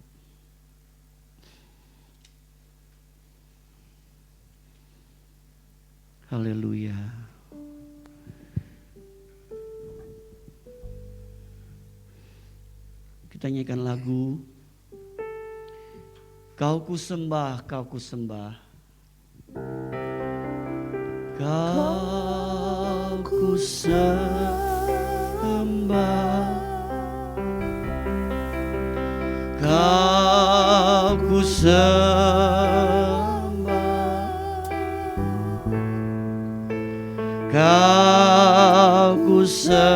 Haleluya. Kita nyanyikan lagu Kau ku sembah, kau ku sembah. Kau ku sembah, kau ku sembah, kau ku sembah,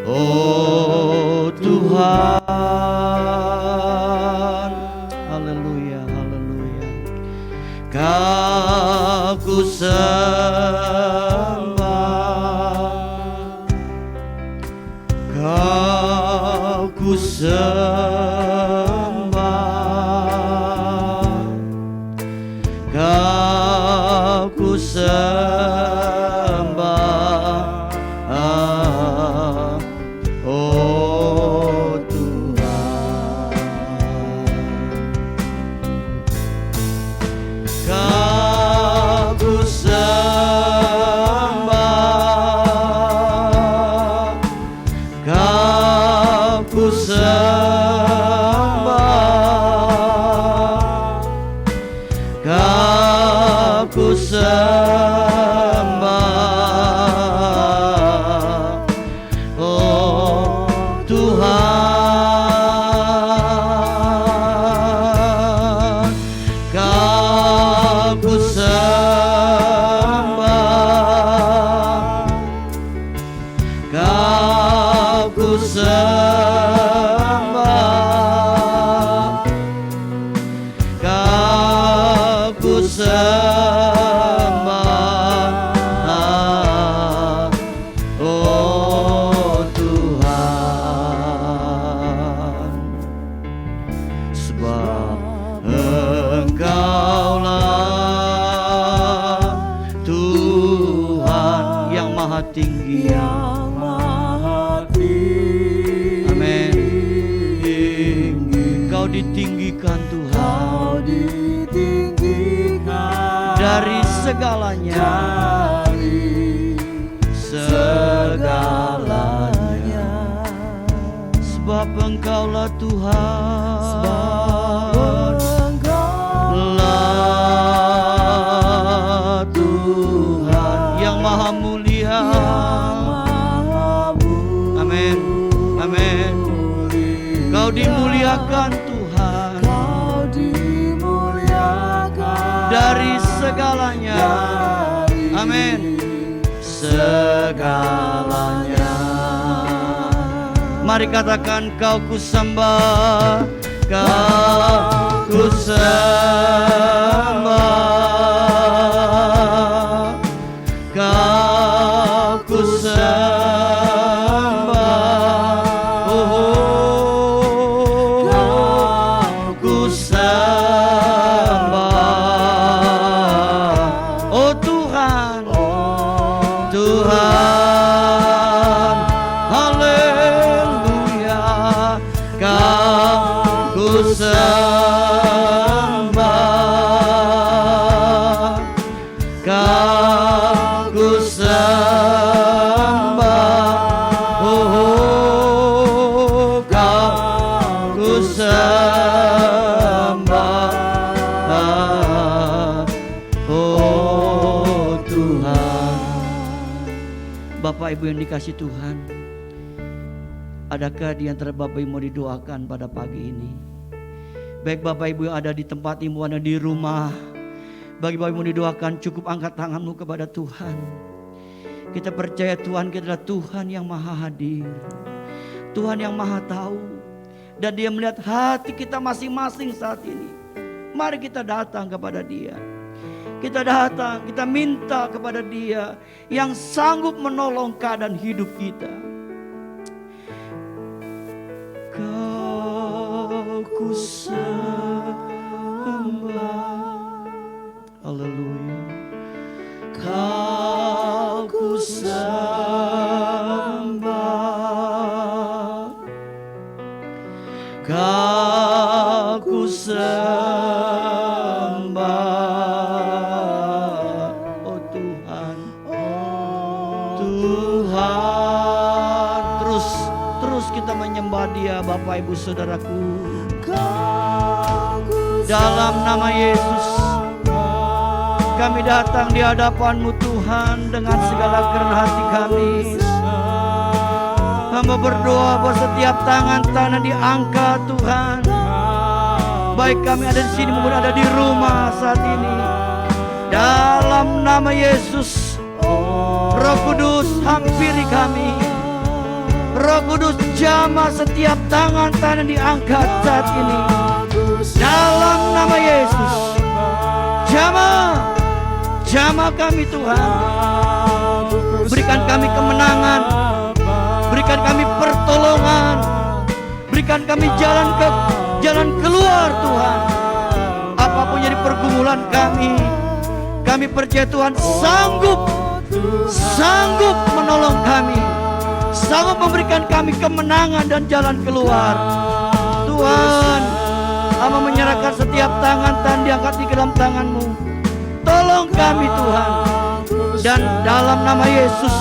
oh Tuhan. Haleluya, haleluya. Kau ku sembah, kau ku sembah, kau ku sembah, oh Tuhan. Kau ku sembah, kau ku sembah, kau ku sembah, oh Tuhan. Kau ku sembah, kau ku sembah, kau ku sembah, oh Tuhan. Sebab Engkaulah tinggi. yang maha tinggi. Amin. Kau ditinggikan Tuhan. Kau ditinggikan Dari segalanya. segalanya. Sebab Engkaulah Tuhan. Sebab Engkaulah Tuhan yang maha mulia. Amin. Amin. Kau dimuliakan Tuhan. Kau dimuliakan Dari segalanya. Amin. Segalanya. Mari katakan, kau ku sembah, kau ku sembah, kau ku sembah, oh, kau ku sembah, oh Tuhan, Tuhan, haleluya, kau ku sembah, kau ku sembah, oh, kau ku sembah, oh Tuhan. Bapak Ibu yang dikasih Tuhan, adakah di antara Bapak Ibu mau didoakan pada pagi ini? Baik Bapak Ibu yang ada di tempat imuan dan di rumah, bagi Bapak Ibu mau didoakan, cukup angkat tanganmu kepada Tuhan. Kita percaya Tuhan kita adalah Tuhan yang maha hadir, Tuhan yang maha tahu, dan Dia melihat hati kita masing-masing saat ini. Mari kita datang kepada Dia. Kita datang, kita minta kepada Dia yang sanggup menolong keadaan hidup kita. Kau ku sembah, haleluya. Kau ku sembah, kau ku sembah. Tuhan, terus kita menyembah Dia, Bapak Ibu Saudaraku. Dalam nama Yesus, kami datang di hadapan-Mu Tuhan dengan segala kerendahan hati kami. Hamba berdoa bahwa setiap tangan diangkat Tuhan, baik kami ada di sini maupun ada di rumah saat ini. Dalam nama Yesus, Roh Kudus hampiri kami. Roh Kudus jamah setiap tangan diangkat saat ini. Dalam nama Yesus, jamah kami Tuhan. Berikan kami kemenangan, berikan kami pertolongan, berikan kami jalan keluar Tuhan. Apapun jadi pergumulan kami percaya Tuhan sanggup menolong kami, sanggup memberikan kami kemenangan dan jalan keluar. Tuhan, Hamba menyerahkan setiap tangan diangkat di dalam tangan-Mu. Tolong kami Tuhan, dan dalam nama Yesus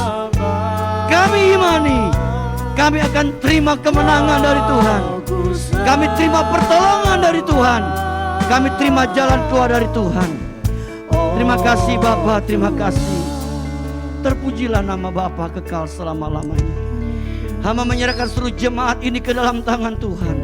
kami imani, kami akan terima kemenangan dari Tuhan, kami terima pertolongan dari Tuhan, kami terima jalan keluar dari Tuhan. Terima kasih Bapa, terima kasih. Terpujilah nama Bapa kekal selama-lamanya. Hamba menyerahkan seluruh jemaat ini ke dalam tangan Tuhan.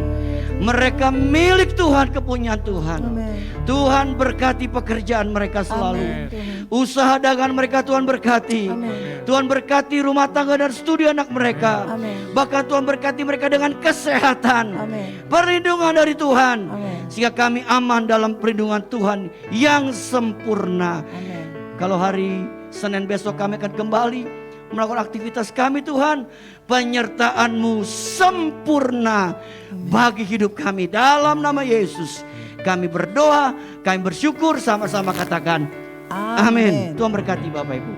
Mereka milik Tuhan, kepunyaan Tuhan. Amen. Tuhan berkati pekerjaan mereka selalu. Amen. Usaha dagangan mereka Tuhan berkati. Amen. Tuhan berkati rumah tangga dan studi anak mereka. Amen. Bahkan Tuhan berkati mereka dengan kesehatan. Amen. Perlindungan dari Tuhan. Amen. Sehingga kami aman dalam perlindungan Tuhan yang sempurna. Amen. Kalau hari Senin besok kami akan kembali melakukan aktivitas kami Tuhan, penyertaan-Mu sempurna bagi hidup kami. Dalam nama Yesus kami berdoa, kami bersyukur, sama-sama katakan amin. Tuhan berkati Bapak Ibu.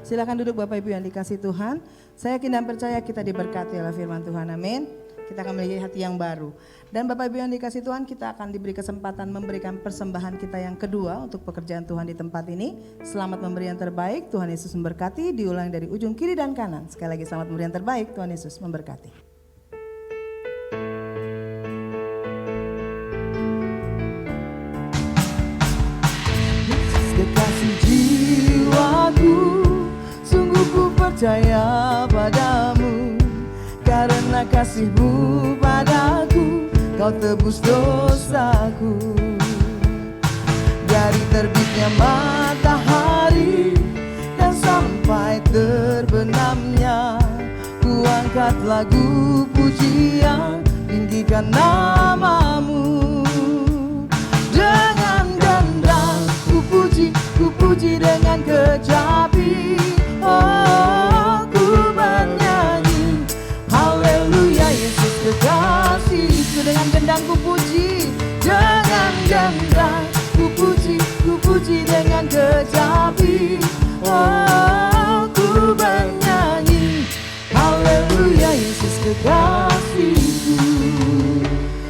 Silakan duduk Bapak Ibu yang dikasih Tuhan. Saya yakin dan percaya kita diberkati oleh firman Tuhan. Amin. Kita akan memiliki hati yang baru. Dan Bapak Ibu yang dikasih Tuhan, kita akan diberi kesempatan memberikan persembahan kita yang kedua untuk pekerjaan Tuhan di tempat ini. Selamat memberi yang terbaik, Tuhan Yesus memberkati. Diulang dari ujung kiri dan kanan. Sekali lagi selamat memberi yang terbaik, Tuhan Yesus memberkati. Yesus kekasih jiwaku, sungguh ku percaya padamu. Karena kasih-Mu padaku, Kau tebus dosaku. Dari terbitnya matahari dan sampai terbenamnya, ku angkat lagu pujian, tinggikan nama-Mu. Dengan gendang ku puji dengan kecapi. Oh, ku bernyanyi haleluya, Yesus kekasihku. Dengan gendang ku puji, dengan gendang ku puji dengan kecapi. Oh, ku bernyanyi haleluya, Yesus kekasihku.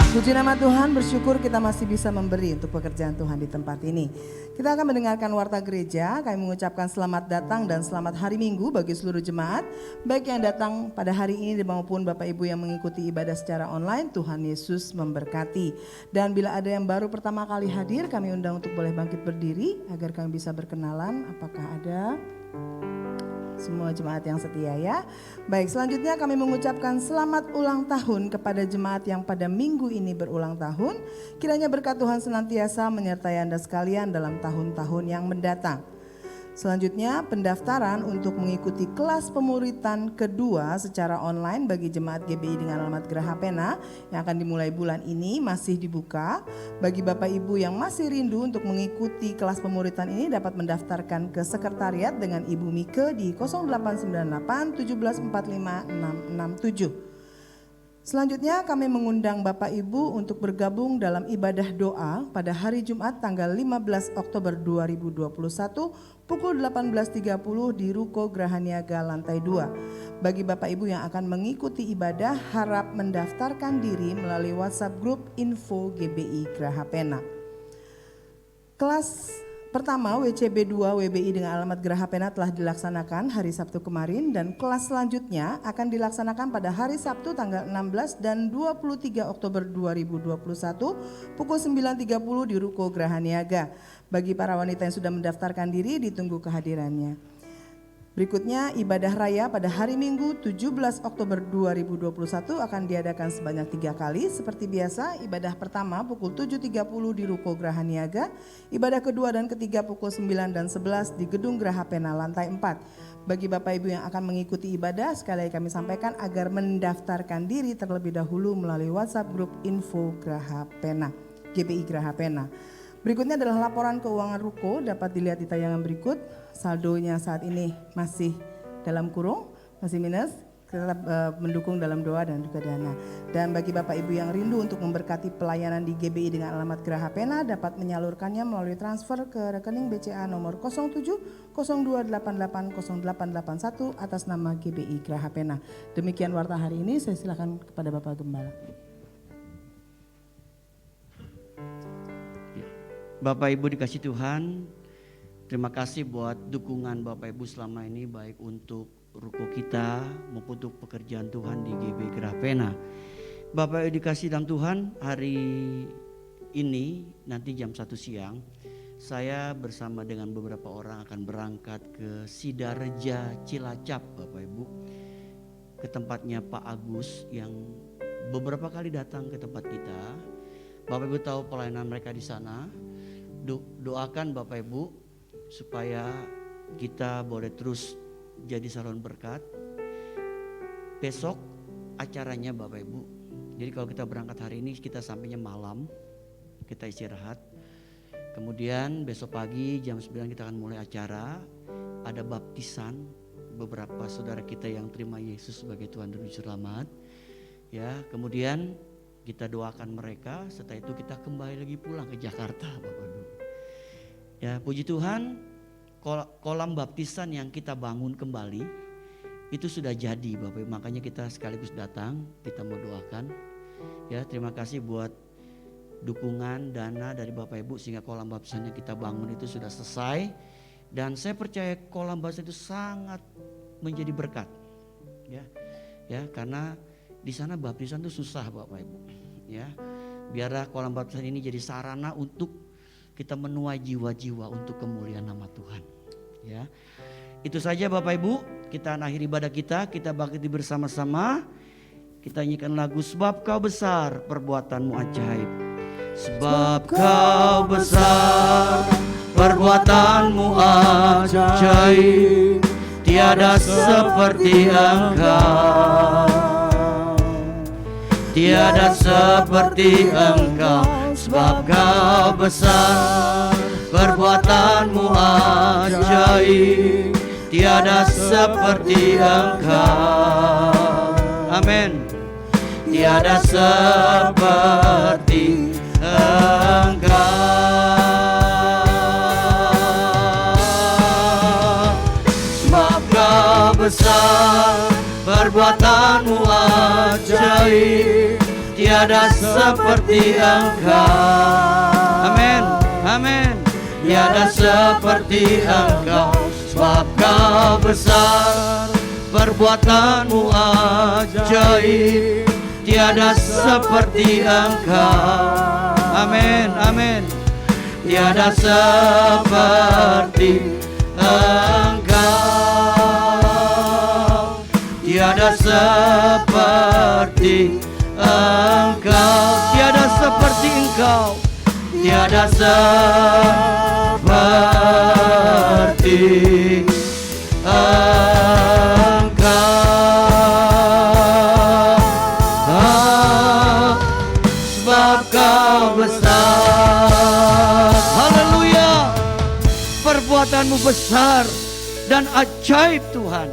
Puji nama Tuhan, bersyukur kita masih bisa memberi untuk pekerjaan Tuhan di tempat ini. Kita akan mendengarkan warta gereja. Kami mengucapkan selamat datang dan selamat hari Minggu bagi seluruh jemaat, baik yang datang pada hari ini maupun Bapak Ibu yang mengikuti ibadah secara online. Tuhan Yesus memberkati. Dan bila ada yang baru pertama kali hadir, kami undang untuk boleh bangkit berdiri agar kami bisa berkenalan. Apakah ada? Semua jemaat yang setia ya. Baik, selanjutnya kami mengucapkan selamat ulang tahun kepada jemaat yang pada minggu ini berulang tahun. Kiranya berkat Tuhan senantiasa menyertai Anda sekalian dalam tahun-tahun yang mendatang. Selanjutnya pendaftaran untuk mengikuti kelas pemuritan kedua secara online bagi jemaat GBI dengan alamat Geraha Pena yang akan dimulai bulan ini masih dibuka. Bagi Bapak Ibu yang masih rindu untuk mengikuti kelas pemuritan ini dapat mendaftarkan ke sekretariat dengan Ibu Mike di 0898 1745 667. Selanjutnya kami mengundang Bapak Ibu untuk bergabung dalam ibadah doa pada hari Jumat tanggal 15 Oktober 2021 pukul 18.30 di Ruko Geraha Niaga lantai 2. Bagi Bapak Ibu yang akan mengikuti ibadah harap mendaftarkan diri melalui WhatsApp grup info GBI Geraha Pena. Kelas pertama WCB 2 WBI dengan alamat Geraha Pena telah dilaksanakan hari Sabtu kemarin dan kelas selanjutnya akan dilaksanakan pada hari Sabtu tanggal 16 dan 23 Oktober 2021 pukul 9.30 di Ruko Geraha Niaga. Bagi para wanita yang sudah mendaftarkan diri ditunggu kehadirannya. Berikutnya ibadah raya pada hari Minggu 17 Oktober 2021 akan diadakan sebanyak 3 kali. Seperti biasa ibadah pertama pukul 7.30 di Ruko Geraha Niaga. Ibadah kedua dan ketiga pukul 9 dan 11 di Gedung Geraha Pena lantai 4. Bagi Bapak Ibu yang akan mengikuti ibadah sekali lagi kami sampaikan agar mendaftarkan diri terlebih dahulu melalui WhatsApp grup info Geraha Pena, GBI Geraha Pena. Berikutnya adalah laporan keuangan Ruko, dapat dilihat di tayangan berikut. Saldonya saat ini masih dalam kurung, masih minus, tetap mendukung dalam doa dan juga dana. Dan bagi Bapak Ibu yang rindu untuk memberkati pelayanan di GBI dengan alamat Geraha Pena dapat menyalurkannya melalui transfer ke rekening BCA nomor 07 0288 0881 atas nama GBI Geraha Pena. Demikian warta hari ini, saya silakan kepada Bapak Gembala. Bapak Ibu dikasih Tuhan, terima kasih buat dukungan Bapak Ibu selama ini baik untuk ruko kita maupun untuk pekerjaan Tuhan di GB Geraha Pena. Bapak Ibu dikasih dalam Tuhan, hari ini nanti jam 1 siang saya bersama dengan beberapa orang akan berangkat ke Sidareja Cilacap Bapak Ibu, ke tempatnya Pak Agus yang beberapa kali datang ke tempat kita. Bapak Ibu tahu pelayanan mereka di sana. Doakan Bapak Ibu supaya kita boleh terus jadi saluran berkat. Besok acaranya Bapak Ibu. Jadi kalau kita berangkat hari ini kita sampainya malam, kita istirahat. Kemudian besok pagi jam 9 kita akan mulai acara. Ada baptisan beberapa saudara kita yang terima Yesus sebagai Tuhan dan Juru Selamat. Ya, kemudian kita doakan mereka, setelah itu kita kembali lagi pulang ke Jakarta Bapak Ibu. Ya, puji Tuhan, kolam baptisan yang kita bangun kembali itu sudah jadi Bapak Ibu. Makanya kita sekaligus datang, kita mau doakan. Ya, terima kasih buat dukungan dana dari Bapak Ibu sehingga kolam baptisan yang kita bangun itu sudah selesai. Dan saya percaya kolam baptisan itu sangat menjadi berkat. Ya, karena di sana baptisan itu susah Bapak Ibu. Ya, biarlah kolam baptisan ini jadi sarana untuk kita menuai jiwa-jiwa untuk kemuliaan nama Tuhan. Ya, itu saja Bapak Ibu. Kita akhiri ibadah kita bangkit bersama-sama. Kita nyanyikan lagu Sebab Kau Besar, Perbuatanmu Ajaib. Sebab Kau besar, perbuatanmu ajaib, tiada seperti Engkau, tiada seperti Engkau. Sebab Kau besar, perbuatanmu ajaib, tiada seperti Engkau. Amin. Tiada seperti Engkau. Sebab Kau besar, perbuatanmu ajaib, tiada seperti Engkau. Amin, amin. Tiada seperti Engkau. Sebab Kau besar, perbuatanmu ajaib, tiada seperti Engkau. Amin, amin. Tiada seperti Engkau, tiada seperti Engkau, tiada seperti Engkau, tiada seperti sebab Kau besar. Haleluya. Perbuatanmu besar dan ajaib Tuhan.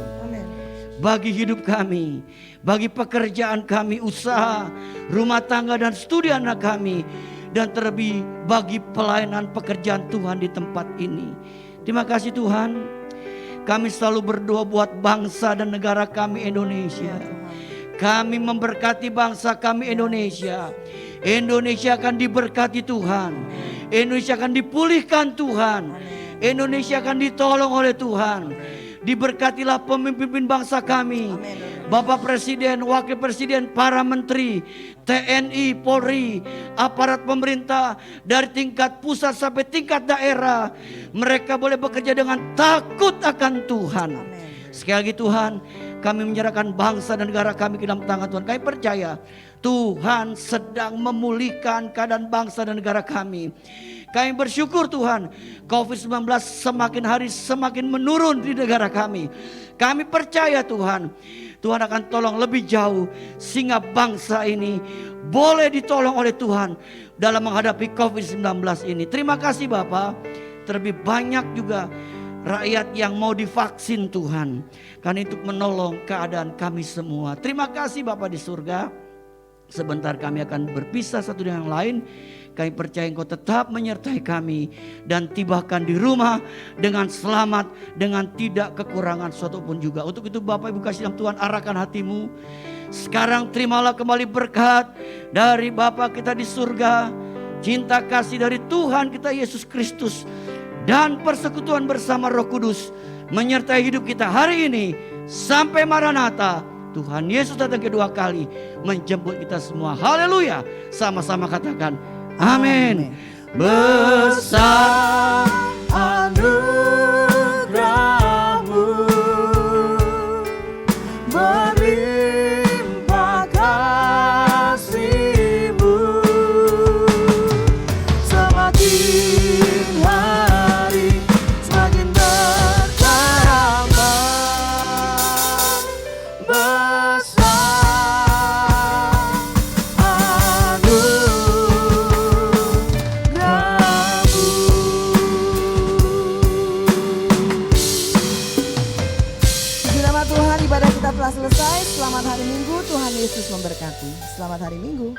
Bagi hidup kami, bagi pekerjaan kami, usaha, rumah tangga dan studi anak kami, dan terlebih bagi pelayanan pekerjaan Tuhan di tempat ini. Terima kasih Tuhan. Kami selalu berdoa buat bangsa dan negara kami Indonesia. Kami memberkati bangsa kami Indonesia. Indonesia akan diberkati Tuhan. Indonesia akan dipulihkan Tuhan. Indonesia akan ditolong oleh Tuhan. Diberkatilah pemimpin bangsa kami. Bapak Presiden, Wakil Presiden, para menteri, TNI, Polri, aparat pemerintah dari tingkat pusat sampai tingkat daerah. Mereka boleh bekerja dengan takut akan Tuhan. Sekali lagi Tuhan, kami menyerahkan bangsa dan negara kami ke dalam tangan Tuhan. Kami percaya Tuhan sedang memulihkan keadaan bangsa dan negara kami. Kami bersyukur Tuhan, COVID-19 semakin hari semakin menurun di negara kami. Kami percaya Tuhan, Tuhan akan tolong lebih jauh sehingga bangsa ini boleh ditolong oleh Tuhan dalam menghadapi COVID-19 ini. Terima kasih Bapak. Terlebih banyak juga rakyat yang mau divaksin Tuhan, karena itu menolong keadaan kami semua. Terima kasih Bapak di surga. Sebentar kami akan berpisah satu dengan yang lain. Kami percaya Engkau tetap menyertai kami dan tibakan di rumah dengan selamat, dengan tidak kekurangan suatu pun juga. Untuk itu Bapak Ibu kasih dalam Tuhan, arahkan hatimu. Sekarang terimalah kembali berkat dari Bapa kita di surga, cinta kasih dari Tuhan kita Yesus Kristus, dan persekutuan bersama Roh Kudus menyertai hidup kita hari ini sampai Maranatha. Tuhan Yesus datang kedua kali menjemput kita semua. Haleluya. Sama-sama katakan amin. Besar anugerah-Mu, berlimpah kasih-Mu, semakin hari semakin bertambah. Ibadah kita telah selesai. Selamat hari Minggu, Tuhan Yesus memberkati. Selamat hari Minggu.